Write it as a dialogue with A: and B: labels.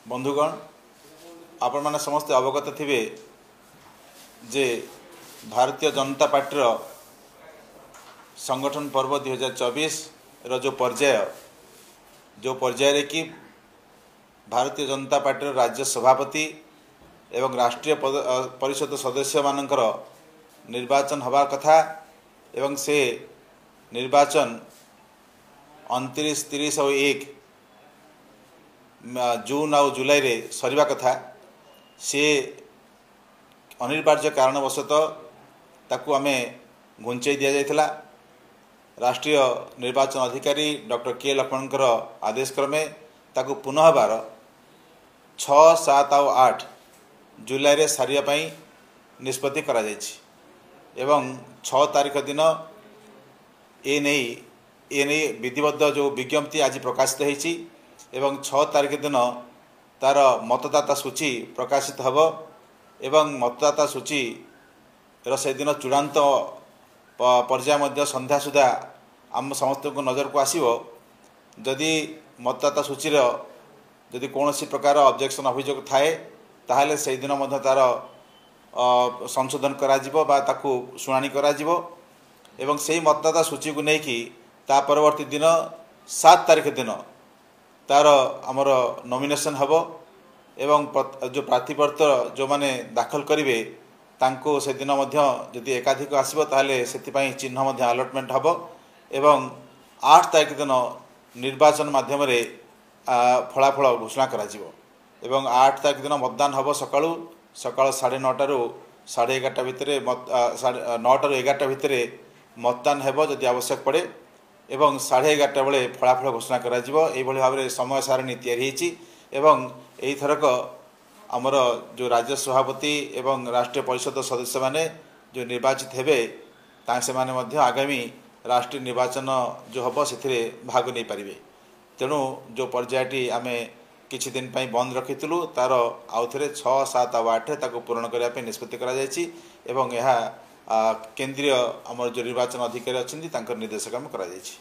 A: बंधुगण आपण मैंने समस्ते अवगत थे जे भारतीय जनता पार्टी संगठन पर्व 2024 जो पर्याय कि भारतीय जनता पार्टी राज्य सभापति एवं राष्ट्रीय परिषद सदस्य मानकर निर्वाचन हवा कथा एवं से निर्वाचन 29, 30 और 1 जून और जुलाई रे सरीवा कथा से अनिवार्य कारणवशतः ताकू आमे घुंचई दि जाइथिला। राष्ट्रीय निर्वाचन अधिकारी डॉक्टर के लक्ष्मणकर आदेश क्रमे ताकू पुनः बार 6, 7 और 8 जुलाई रे सारिया पई निष्पत्ति करा जाइछि एवं 6 तारीख दिन ए नहीं विधिबद्ध जो विज्ञप्ति आज प्रकाशित होइछि एवं 6 तारीख दिन तार मतदाता सूची प्रकाशित हब एवं मतदाता सूची से दिन चूड़ांत पर्याय मध्य संध्या सुधा आम समस्त को नजर को आसीबो। जदि मतदाता सूची जदि कौन प्रकार ऑब्जेक्शन अभियोग थाए ताहले से दिन मध्य तार संशोधन करा जिवो बा ताकू शुणाणी करा जिवो एवं से मतदाता सूची को लेकिन ता परवर्ती दिन 7 तारीख दिन तार आमर नॉमिनेशन हब एवं जो प्रार्थीपत्र जो माने दाखल करेंगे तांको से दिन मध्य जदि एकाधिक आसीबो ताहले सेतिपई चिन्ह मध्य अलॉटमेंट हब एवं 8 तारीख दिन निर्वाचन माध्यम रे फलाफल घोषणा करा जिवो एवं 8 तारीख दिन मतदान हब सकाळ 9:30 रु 11:30 भितर 9 रु 11 भितर मतदान हेब जदि आवश्यक पड़े एवं 11:30 बेले फलाफल घोषणा करा जिवो। एई भली भाबरे समय सारणी तैयारी हेछि एवं एई थरक आमर जो राज्य सभापति एवं राष्ट्रीय परिषद सदस्य माने जो निर्वाचित हेबे से माने मध्य आगामी राष्ट्रीय निर्वाचन जो हम से भाग नहीं पारे। तेणु जो पर्यायटी आमे किछि दिन पई बंद रखितलु तार आउ थे 6, 7 और 8 ताको पूरण करने निष्पत्ति करा जायछि एवं यह केंद्रीय आमर जो निर्वाचन अधिकारी अच्छी निर्देश करा जायछि।